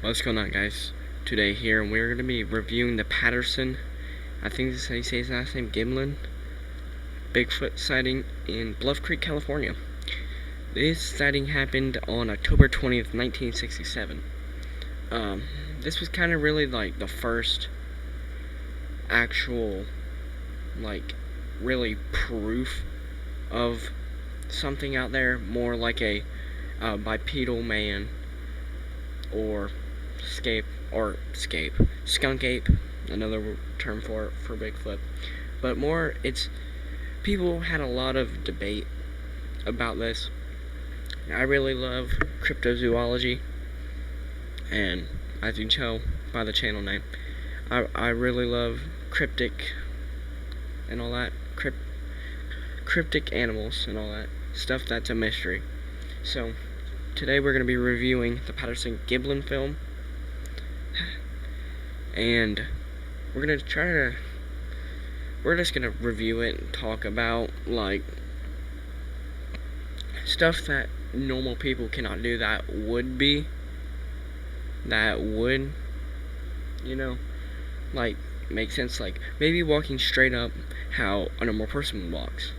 What's going on, guys? Today here, and we're going to be reviewing the Patterson, I think this is how you say his last name, Gimlin, Bigfoot sighting in Bluff Creek, California. This sighting happened on October 20th, 1967. This was kind of really like the first actual, really proof of something out there, more like a bipedal man or skunk ape, another term for Bigfoot. But more, people had a lot of debate about this. I really love cryptozoology, and as you can tell by the channel name, I really love cryptic and all that, cryptic animals and all that stuff that's a mystery. So today we're going to be reviewing the Patterson-Gimlin film, and we're just going to review it and talk about stuff that normal people cannot do that would make sense, like maybe walking straight up how a normal person walks.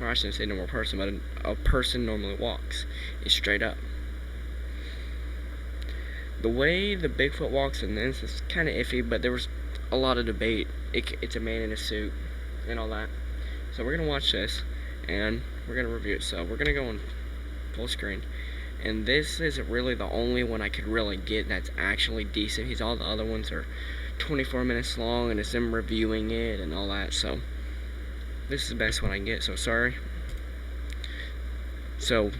Or I shouldn't say normal person, but a person normally walks is straight up. The way the Bigfoot walks in this is kind of iffy, but there was a lot of debate. It's a man in a suit and all that. So we're going to watch this, and we're going to review it. So we're going to go on full screen. And this is really the only one I could really get that's actually decent. All the other ones are 24 minutes long, and it's them reviewing it and all that. So this is the best one I can get, so sorry. So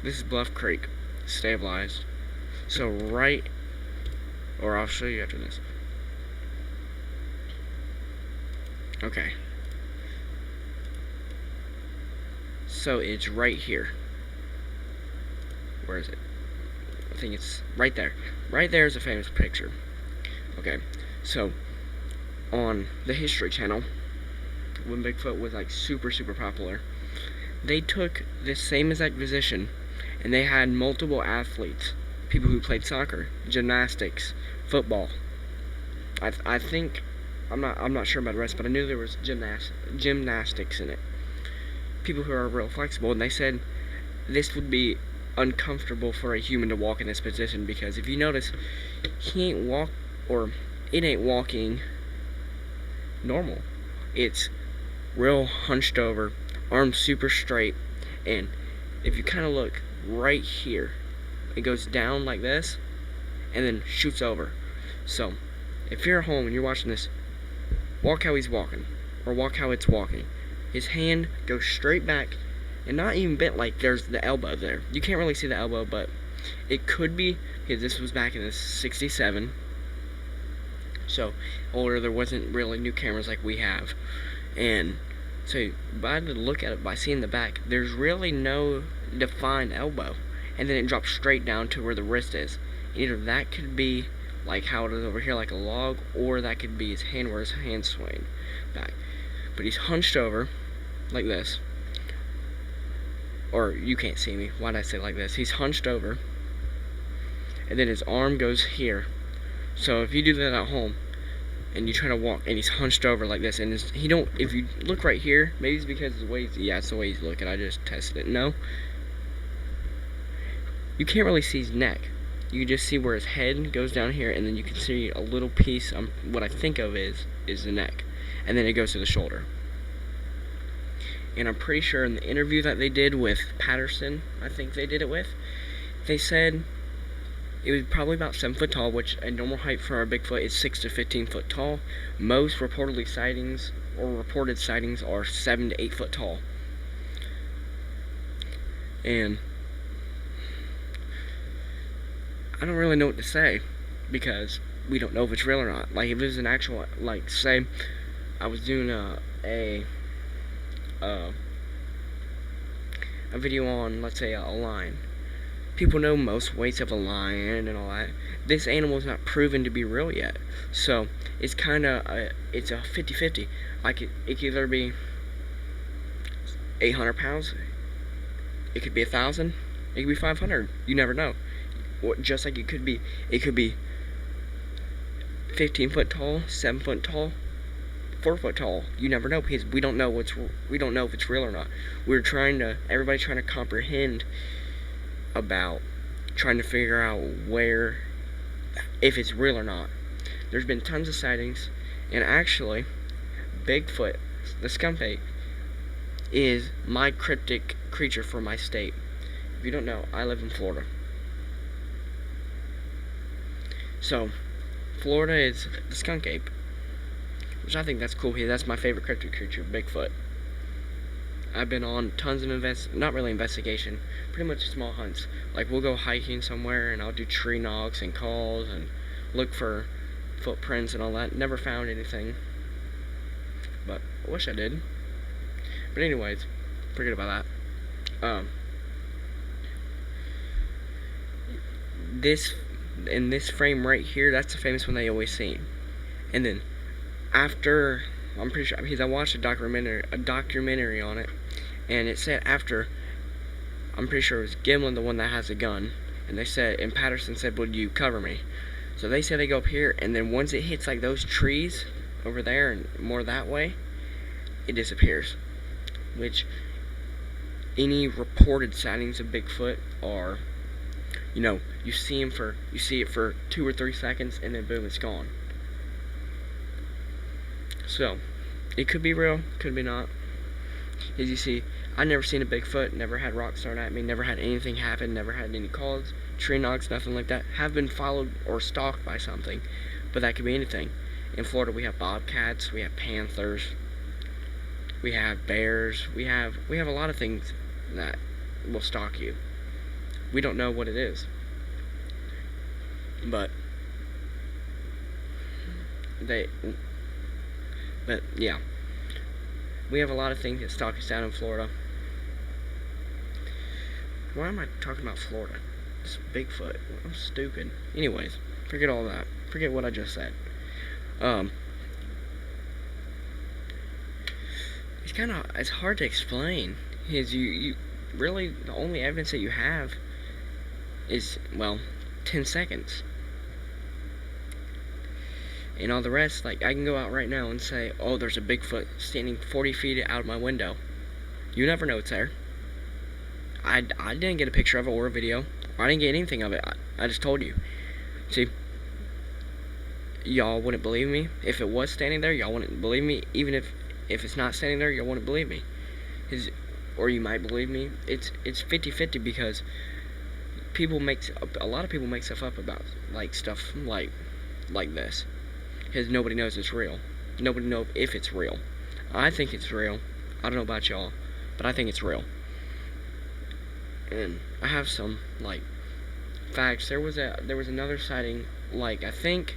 this is Bluff Creek, stabilized. So I'll show you after this. Okay. So it's right here. Where is it? I think it's right there. Right there is a famous picture. Okay. So on the History Channel, when Bigfoot was super popular, they took this same exact position, and they had multiple athletes, people who played soccer, gymnastics, football. I think I'm not sure about the rest, but I knew there was gymnastics in it. People who are real flexible, and they said this would be uncomfortable for a human to walk in this position, because if you notice, it ain't walking normal. It's real hunched over, arms super straight, and if you kind of look right here, it goes down like this and then shoots over. So if you're at home and you're watching this, walk how he's walking, or walk how it's walking. His hand goes straight back and not even bent, like there's the elbow there. You can't really see the elbow, but it could be, because this was back in the 67, so older. There wasn't really new cameras like we have, and so by the look at it, by seeing the back, there's really no defined elbow, and then it drops straight down to where the wrist is. Either that could be like how it is over here, like a log, or that could be his hand, where his hand's swaying back. But he's hunched over like this, or you can't see me, why did I say like this? He's hunched over, and then his arm goes here. So if you do that at home and you try to walk, and he's hunched over like this, and if you look right here, maybe it's because of the way it's the way he's looking. I just tested it. No, you can't really see his neck. You just see where his head goes down here, and then you can see a little piece. What I think of is the neck, and then it goes to the shoulder. And I'm pretty sure in the interview that they did with Patterson, I think they did it with, they said it was probably about 7 foot tall, which a normal height for our Bigfoot is 6 to 15 foot tall. Most reported sightings are 7 to 8 foot tall. And I don't really know what to say, because we don't know if it's real or not. Like, if it was an actual, say I was doing a video on, let's say, a lion. People know most weights of a lion and all that. This animal is not proven to be real yet, so it's kind of it's a 50-50. It could either be 800 pounds, it could be 1,000, it could be 500. You never know. or just like it could be 15 foot tall, 7 foot tall, 4 foot tall. You never know, because we don't know if it's real or not. Everybody's trying to comprehend about trying to figure out if it's real or not. There's been tons of sightings, and actually, Bigfoot, the skunk ape, is my cryptic creature for my state. If you don't know, I live in Florida. So, Florida is the skunk ape, which I think that's cool. That's my favorite cryptic creature, Bigfoot. I've been on tons of not really investigation, pretty much small hunts. Like, we'll go hiking somewhere, and I'll do tree knocks and calls and look for footprints and all that. Never found anything, but I wish I did. But anyways, forget about that. In this frame right here, that's the famous one they always see. And then after, I'm pretty sure, because I watched a documentary on it, and it said after, I'm pretty sure it was Gimlin, the one that has a gun, and they said, and Patterson said, would you cover me? So they said they go up here, and then once it hits like those trees over there and more that way, it disappears. Which, any reported sightings of Bigfoot are, you see it for 2 or 3 seconds, and then boom, it's gone. So, it could be real, could be not. As you see, I never seen a Bigfoot, never had rocks thrown at me, never had anything happen, never had any calls, tree knocks, nothing like that. Have been followed or stalked by something, but that could be anything. In Florida, we have bobcats, we have panthers, we have bears, we have a lot of things that will stalk you. We don't know what it is, but yeah, we have a lot of things that stalk us down in Florida. Why am I talking about Florida? It's Bigfoot. I'm stupid. Anyways, forget all that. Forget what I just said. It's hard to explain. Is you really, the only evidence that you have is, 10 seconds. And all the rest, like, I can go out right now and say, oh, there's a Bigfoot standing 40 feet out of my window. You never know it's there. I didn't get a picture of it or a video. I didn't get anything of it. I just told you. See, y'all wouldn't believe me. If it was standing there, y'all wouldn't believe me. Even if it's not standing there, y'all wouldn't believe me. Or you might believe me. It's 50-50 because a lot of people make stuff up about stuff like this, because nobody knows it's real. Nobody knows if it's real. I think it's real. I don't know about y'all, but I think it's real. And I have some facts. There was another sighting, I think,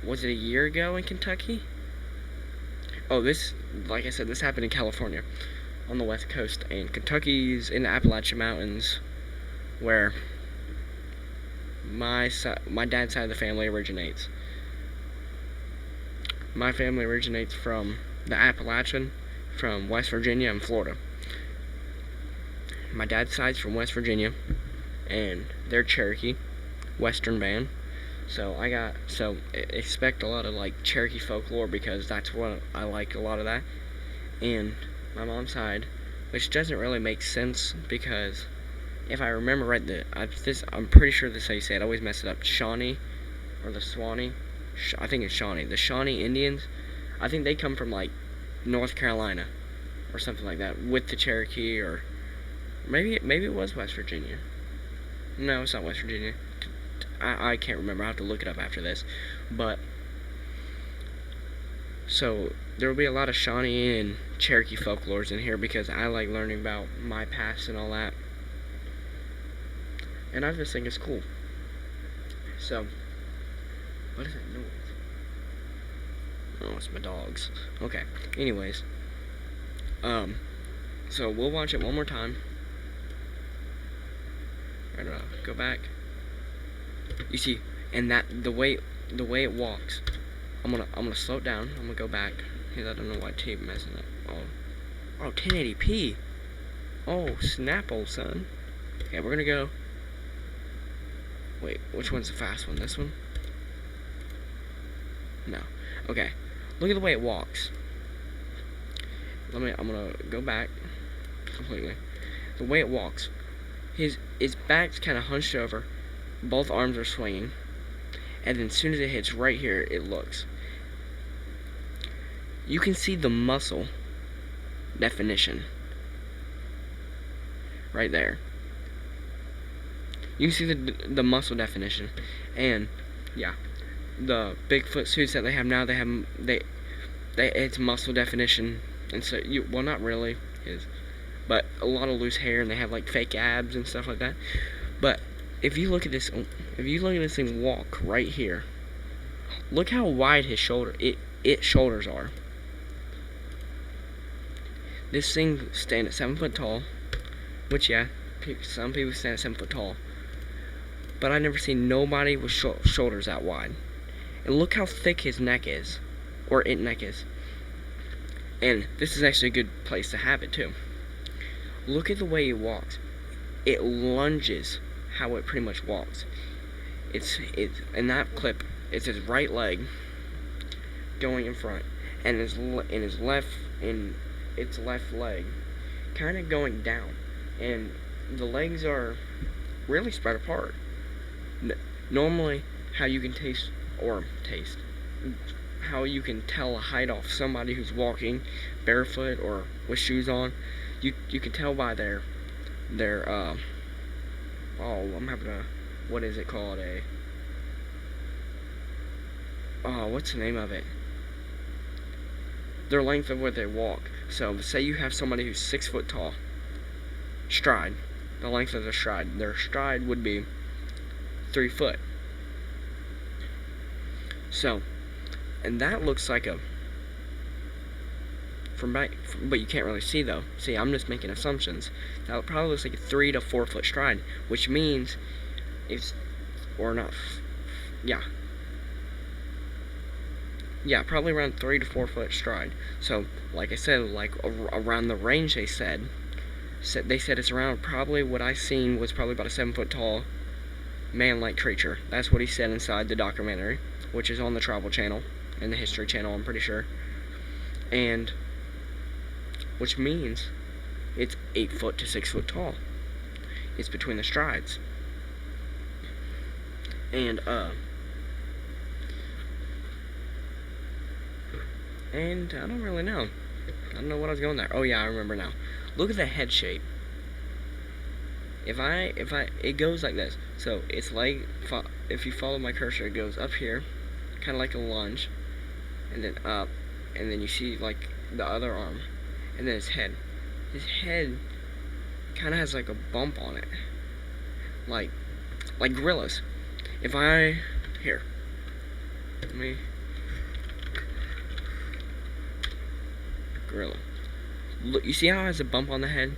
was it a year ago in Kentucky? Oh, like I said, this happened in California, on the West Coast, and Kentucky's in the Appalachian Mountains, where my dad's side of the family originates. My family originates from the Appalachian, from West Virginia and Florida. My dad's side's from West Virginia, and they're Cherokee, Western band. So expect a lot of Cherokee folklore, because that's what I like, a lot of that. And my mom's side, which doesn't really make sense, because if I remember right, I'm pretty sure this is how you say it. I always mess it up. Shawnee, or the Swanee. I think it's Shawnee. The Shawnee Indians, I think they come from North Carolina or something like that, with the Cherokee, or maybe it was West Virginia. No, it's not West Virginia. I can't remember. I have to look it up after this. But so there will be a lot of Shawnee and Cherokee folklores in here, because I like learning about my past and all that. And I just think it's cool. So, what is that noise? Oh, it's my dogs. Okay. Anyways, so we'll watch it one more time. Right, go back. You see, and the way it walks, I'm gonna slow it down. I'm gonna go back, because I don't know why tape messing up. Oh, 1080p. Oh, snap, old son. Okay, we're gonna go Wait, which one's the fast one? This one? No. Okay. Look at the way it walks. I'm gonna go back completely. The way it walks. His back's kind of hunched over. Both arms are swinging. And then as soon as it hits right here, it looks. You can see the muscle definition right there. You can see the muscle definition, and yeah, the Bigfoot suits that they have now, it's muscle definition, and so well, not really, but a lot of loose hair, and they have like fake abs and stuff like that. But if you look at this thing walk right here, look how wide its shoulders are. This thing stand at 7 foot tall, which yeah, some people stand at 7 foot tall. But I've never seen nobody with shoulders that wide. And look how thick his neck is, or its neck is. And this is actually a good place to have it too. Look at the way it walks. It lunges how it pretty much walks. It's in that clip. It's his right leg going in front, and its left leg kind of going down, and the legs are really spread apart. Normally, how you can how you can tell a height off somebody who's walking barefoot or with shoes on, you can tell by their I'm having a, what is it called, what's the name of it? Their length of where they walk. So say you have somebody who's 6 foot tall, stride, the length of their stride would be 3 foot. So, and that looks like but you can't really see though. See, I'm just making assumptions. That probably looks like a 3 to 4 foot stride, which means probably around 3 to 4 foot stride. So, like I said, like around the range they said it's around, probably what I seen was probably about a 7 foot tall man-like creature. That's what he said inside the documentary, which is on the Travel Channel and the History Channel, I'm pretty sure. And which means it's 8 foot to 6 foot tall. It's between the strides. And I don't really know. I don't know what I was going there. Oh yeah, I remember now. Look at the head shape. It goes like this. So it's like, if you follow my cursor, it goes up here, kind of like a lunge, and then up, and then you see like the other arm, and then his head. His head kind of has like a bump on it, like gorillas. Here, let me. Gorilla. Look, you see how it has a bump on the head?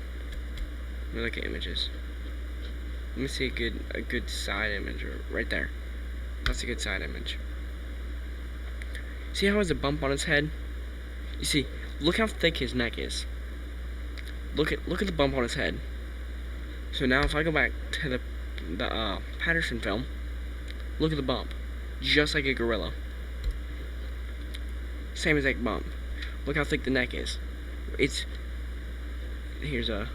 Let me look at images. Let me see a good side image right there. That's a good side image. See how it has a bump on its head? You see, look how thick his neck is. Look at the bump on his head. So now if I go back to the Patterson film, look at the bump, just like a gorilla. Same exact bump. Look how thick the neck is. Here's a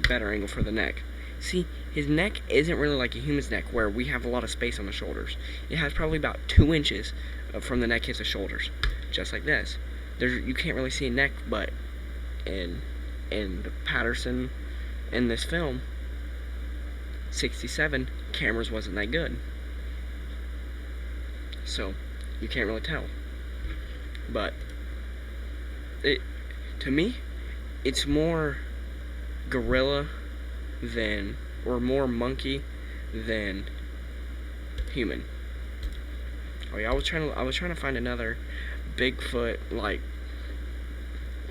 better angle for the neck. See, his neck isn't really like a human's neck, where we have a lot of space on the shoulders. It has probably about 2 inches from the neck hits the shoulders, just like this. You can't really see a neck, but in Patterson, in this film, 67, cameras wasn't that good, so you can't really tell. But to me, it's more gorilla or more monkey than human. Oh yeah, I was trying to find another Bigfoot like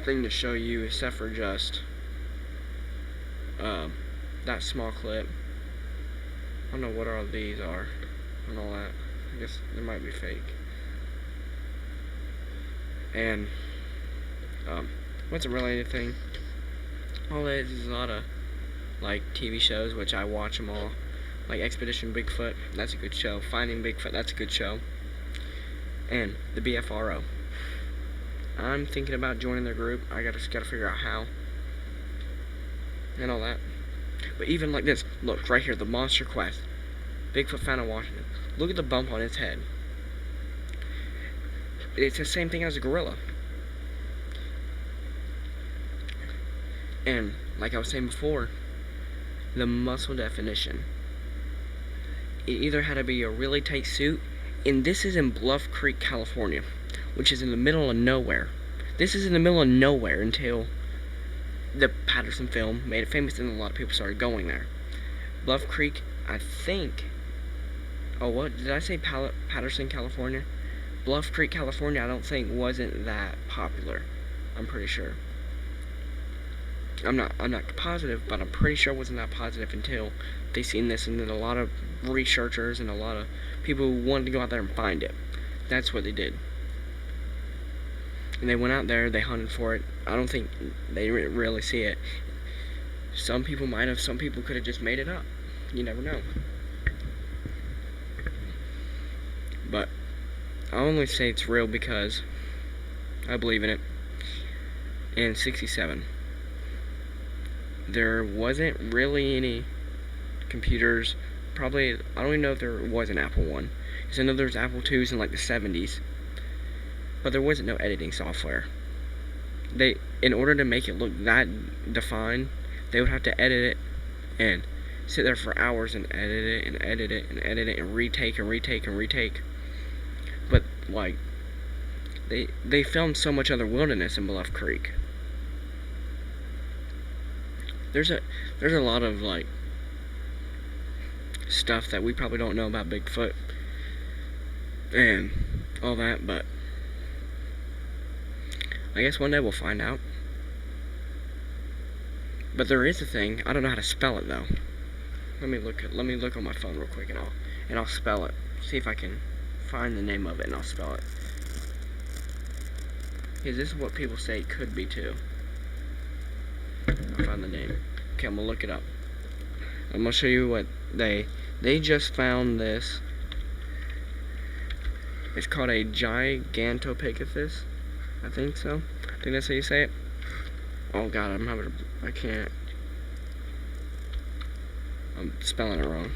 thing to show you, except for just that small clip. I don't know what all these are and all that. I guess they might be fake. And wasn't really anything. All that is a lot of like TV shows, which I watch them all. like Expedition Bigfoot, that's a good show. Finding Bigfoot, that's a good show. And the BFRO. I'm thinking about joining their group. I gotta figure out how and all that. But even like this, look right here, the Monster Quest, Bigfoot found in Washington. Look at the bump on its head. It's the same thing as a gorilla. And like I was saying before, the muscle definition. It either had to be a really tight suit, and this is in Bluff Creek, California, which is in the middle of nowhere. This is in the middle of nowhere until the Patterson film made it famous, and a lot of people started going there. Bluff Creek, I think. Oh, what did I say? Patterson, California. Bluff Creek, California. I don't think wasn't that popular. I'm pretty sure. I'm not positive, but I'm pretty sure it wasn't that positive until they seen this, and then a lot of researchers and a lot of people who wanted to go out there and find it. That's what they did. And they went out there, they hunted for it. I don't think they didn't really see it. Some people might have, some people could have just made it up. You never know. But I only say it's real because I believe in it. In '67, there wasn't really any computers. Probably, I don't even know if there was an Apple one. Because I know there was Apple IIs in like the '70s. But there wasn't no editing software. In order to make it look that defined, they would have to edit it and sit there for hours and edit it and edit it and edit it and retake and retake and retake. But like, they filmed so much other wilderness in Bluff Creek. There's a lot of like stuff that we probably don't know about Bigfoot and all that, but I guess one day we'll find out. But there is a thing. I don't know how to spell it though. Let me look on my phone real quick, and I'll spell it. See if I can find the name of it, and I'll spell it. Because this is what people say it could be too. I found the name. Okay, I'm gonna look it up. I'm gonna show you what they just found this. It's called a Gigantopithecus. I think so. I think that's how you say it. Oh god, I can't. I'm spelling it wrong.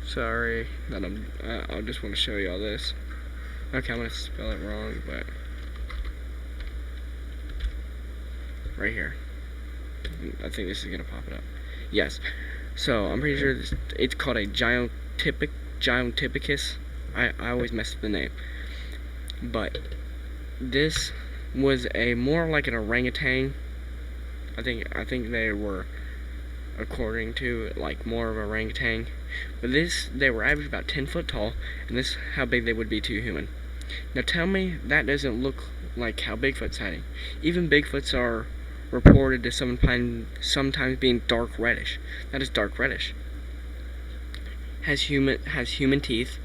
Sorry that I just want to show you all this. Okay, I'm gonna spell it wrong, but right here. I think this is gonna pop it up. Yes. So I'm pretty sure it's called a Gigantopithecus. I always mess up the name. But this was more like an orangutan. I think they were, according to like more of an orangutan. But they were average about 10 foot tall, and this is how big they would be to a human. Now tell me that doesn't look like how Bigfoot's hiding. Even Bigfoots are reported to sometimes being dark reddish. That is dark reddish. Has human teeth.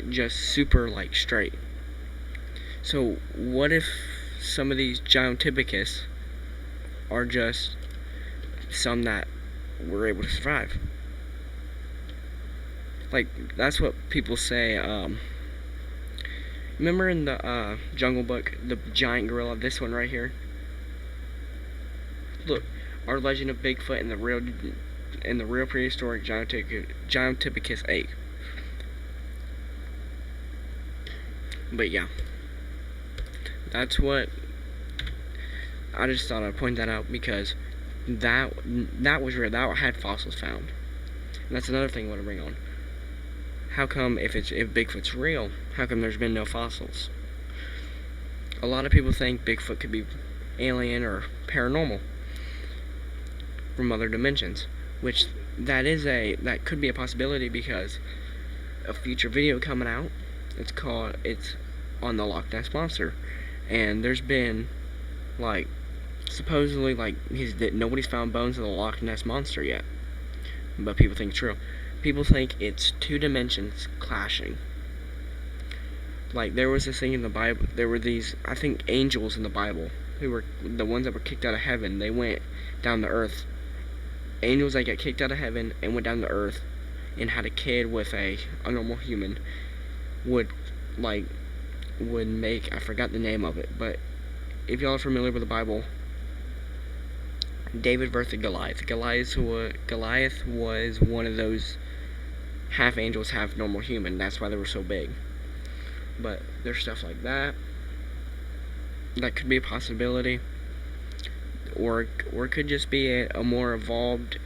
Just super like straight. So what if some of these Gigantopithecus are just some that were able to survive? Like, that's what people say. Remember in the Jungle Book, the giant gorilla, this one right here? Look, our legend of Bigfoot and the real prehistoric Gigantopithecus ape. But yeah, that's what I just thought I'd point that out, because that was real. That had fossils found, and that's another thing I want to bring on. How come if Bigfoot's real, how come there's been no fossils? A lot of people think Bigfoot could be alien or paranormal from other dimensions, which that could be a possibility, because a future video coming out. It's on the Loch Ness Monster, and there's been like supposedly like nobody's found bones of the Loch Ness Monster yet, but people think it's true. People think it's two dimensions clashing. Like there was this thing in the Bible. There were these, I think, angels in the Bible who were the ones that were kicked out of heaven. They went down to earth, angels that get kicked out of heaven and went down to earth and had a kid with a normal human would make, I forgot the name of it, but if y'all are familiar with the Bible, David versus Goliath. Goliath was one of those half angels, half normal human. That's why they were so big. But there's stuff like that. That could be a possibility. Or it could just be a more evolved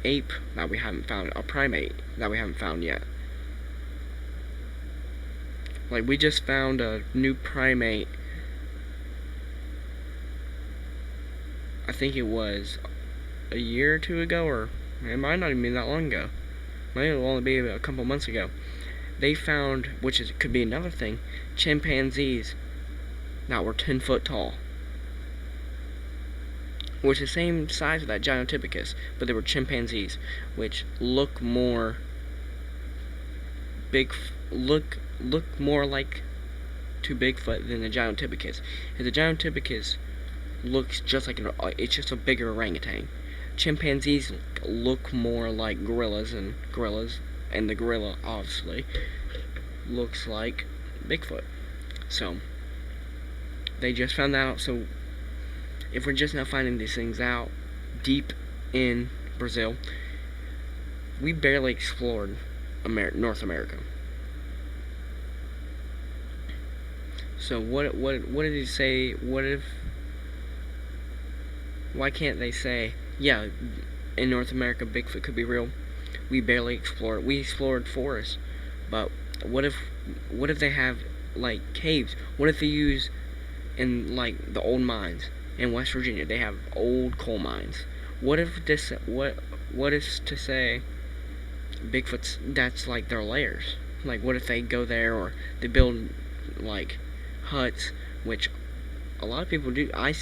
ape that we haven't found, a primate that we haven't found yet. Like, we just found a new primate, I think it was a year or two ago, or it might not even be that long ago. It might only be a couple months ago. They found, could be another thing, chimpanzees that were 10 foot tall. Which is the same size as that Gigantopithecus, but they were chimpanzees, which look more like to Bigfoot than the Gigantopithecus. And the Gigantopithecus looks just like it's just a bigger orangutan. Chimpanzees look more like gorillas, and the gorilla obviously looks like Bigfoot. So they just found that out. So if we're just now finding these things out deep in Brazil, we barely explored North America. So what did he say? Why can't they say, yeah, in North America Bigfoot could be real? We barely explored. We explored forests, but what if they have like caves? What if they use in like the old mines in West Virginia? They have old coal mines. What is to say Bigfoot's, that's like their lairs? Like, what if they go there, or they build like huts, which a lot of people do. I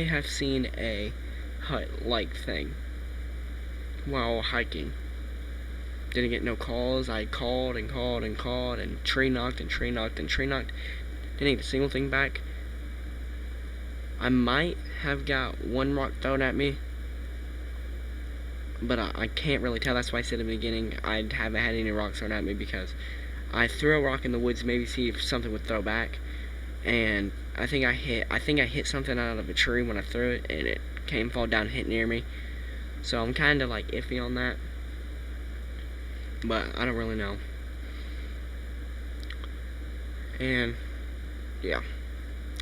have seen a hut-like thing while hiking. Didn't get no calls. I called and called and called, and tree knocked and tree knocked and tree knocked. Didn't get a single thing back. I might have got one rock thrown at me, but I can't really tell. That's why I said in the beginning I haven't had any rocks thrown at me, because I threw a rock in the woods, maybe see if something would throw back, and I think I hit something out of a tree when I threw it, and it fall down and hit near me. So I'm kind of like iffy on that, but I don't really know. And yeah,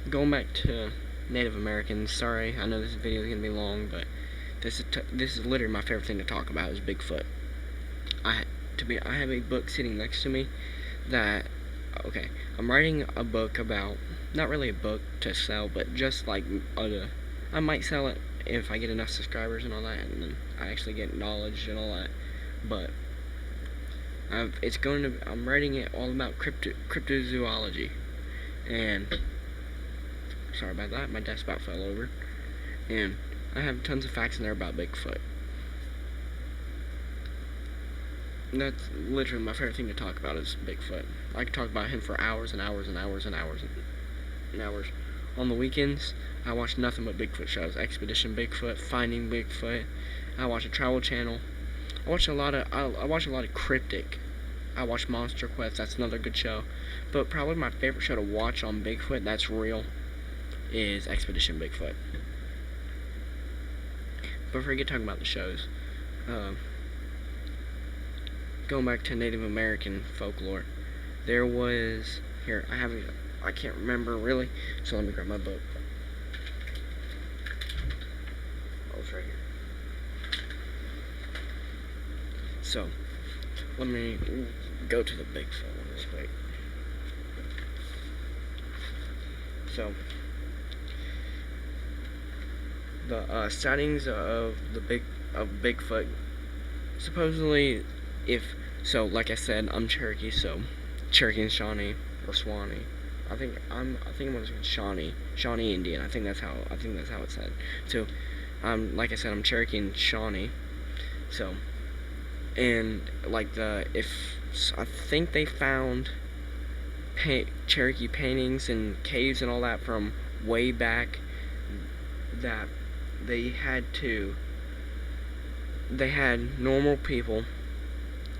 going back to Native Americans. Sorry, I know this video is gonna be long, but this is literally my favorite thing to talk about is Bigfoot. I have a book sitting next to me that, okay, I'm writing a book about, not really a book to sell, but just like I might sell it if I get enough subscribers and all that, and then I actually get knowledge and all that. But I'm writing it all about cryptozoology, and sorry about that, my desk about fell over, and I have tons of facts in there about Bigfoot. That's literally my favorite thing to talk about is Bigfoot. I could talk about him for hours and hours and hours and hours and hours. On the weekends, I watch nothing but Bigfoot shows. Expedition Bigfoot, Finding Bigfoot. I watch a Travel Channel. I watch a lot of cryptic. I watch Monster Quest. That's another good show. But probably my favorite show to watch on Bigfoot that's real is Expedition Bigfoot. But forget talking about the shows. Going back to Native American folklore, there was, I can't remember really, so let me grab my book. Oh, it's right here. So, let me go to the Bigfoot one real quick. So, the sightings of Bigfoot, supposedly, like I said, I'm Cherokee, so Cherokee and Shawnee or Swanee. I think I'm Shawnee Indian. I think that's how it's said. So, like I said, I'm Cherokee and Shawnee. So, and like I think they found Cherokee paintings and caves and all that from way back, that they had normal people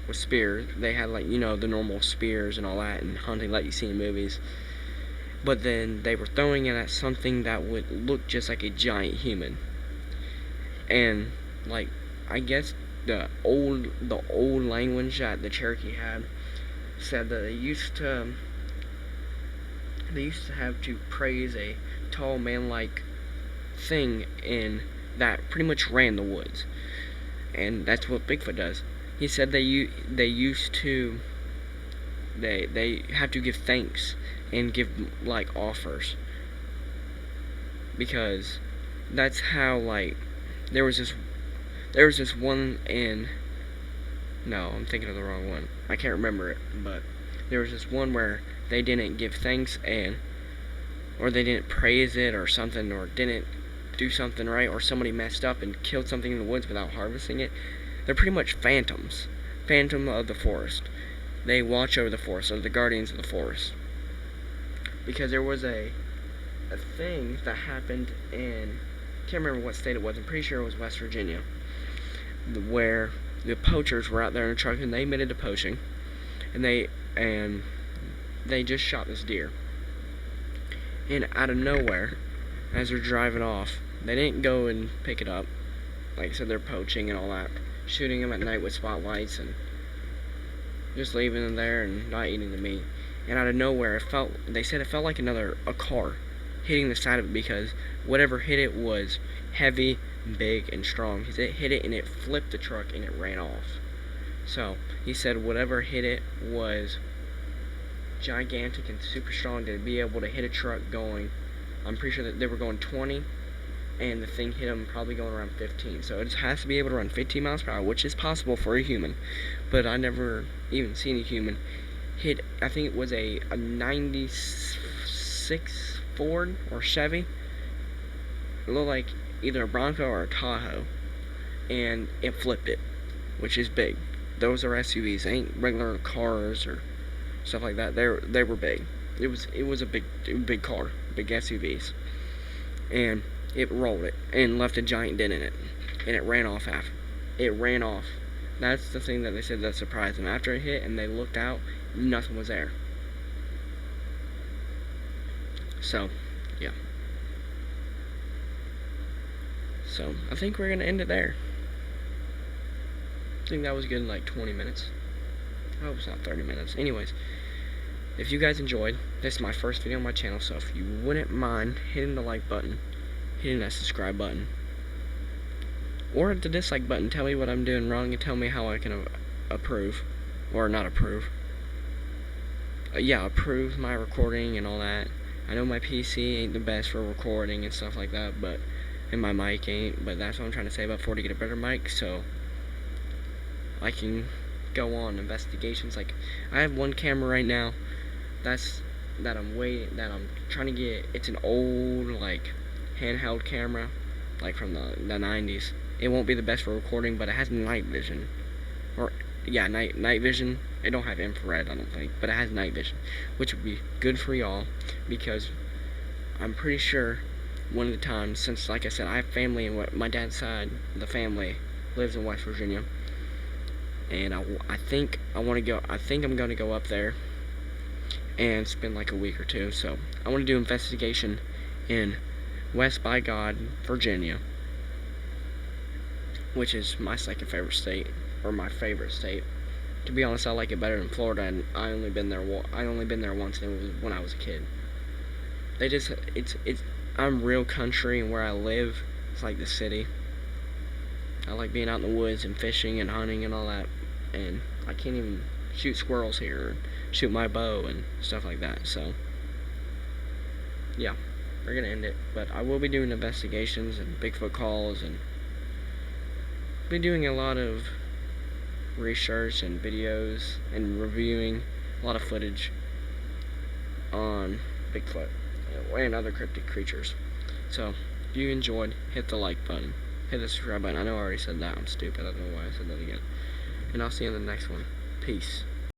with spears. They had, like, you know, the normal spears and all that and hunting like you see in movies. But then they were throwing it at something that would look just like a giant human. And, like, I guess the old language that the Cherokee had said that they used to have to praise a tall man-like thing in that pretty much ran the woods. And that's what Bigfoot does. He said they have to give thanks and give, like, offers, because that's how, like, there was this one in, no, I'm thinking of the wrong one. I can't remember it, but there was this one where they didn't give thanks or they didn't praise it or something, or didn't do something right, or somebody messed up and killed something in the woods without harvesting it. They're pretty much phantoms. Phantom of the forest. They watch over the forest, or the guardians of the forest. Because there was a thing that happened in, I can't remember what state it was, I'm pretty sure it was West Virginia, where the poachers were out there in a truck and they admitted to poaching, and they just shot this deer. And out of nowhere, as they're driving off, they didn't go and pick it up. Like I said, they're poaching and all that, shooting them at night with spotlights and just leaving them there and not eating the meat. And out of nowhere, they said it felt like a car hitting the side of it, because whatever hit it was heavy, big, and strong. He said it hit it and it flipped the truck and it ran off. So he said whatever hit it was gigantic and super strong to be able to hit a truck going, I'm pretty sure that they were going 20, and the thing hit them probably going around 15. So it has to be able to run 15 miles per hour, which is possible for a human. But I never even seen a human hit, I think it was a 96 Ford or Chevy. It looked like either a Bronco or a Tahoe. And it flipped it, which is big. Those are SUVs. They ain't regular cars or stuff like that. They were big. It was a big car, big SUVs. And it rolled it and left a giant dent in it. And it ran off after. It ran off. That's the thing that they said that surprised them. After it hit and they looked out, nothing was there. So, yeah. So, I think we're going to end it there. I think that was good in like 20 minutes. I hope it's not 30 minutes. Anyways, if you guys enjoyed, this is my first video on my channel, so if you wouldn't mind hitting the like button, hitting that subscribe button, or the dislike button, tell me what I'm doing wrong and tell me how I can approve, or not approve. Approve my recording and all that. I know my PC ain't the best for recording and stuff like that, and my mic ain't, but that's what I'm trying to save up for, to get a better mic, so I can go on investigations. Like, I have one camera right now that I'm trying to get. It's an old, like, handheld camera, like from the 90s. It won't be the best for recording, but it has night vision. Night vision. It don't have infrared, I don't think, but it has night vision, which would be good for y'all, because I'm pretty sure one of the times, since, like I said, I have family, and my dad's side of the family lives in West Virginia, and I think I'm going to go up there and spend like a week or two. So I want to do investigation in West by God, Virginia, which is my second favorite state, or my favorite state. To be honest, I like it better than Florida, and I only been there once, and it was when I was a kid. I'm real country, and where I live, it's like the city. I like being out in the woods and fishing and hunting and all that, and I can't even shoot squirrels here, or shoot my bow and stuff like that. So yeah, we're gonna end it, but I will be doing investigations and Bigfoot calls, and be doing a lot of research and videos and reviewing a lot of footage on Bigfoot and other cryptic creatures. So if you enjoyed, hit the like button, hit the subscribe button. I know I already said that, I'm stupid, I don't know why I said that again. And I'll see you in the next one. Peace.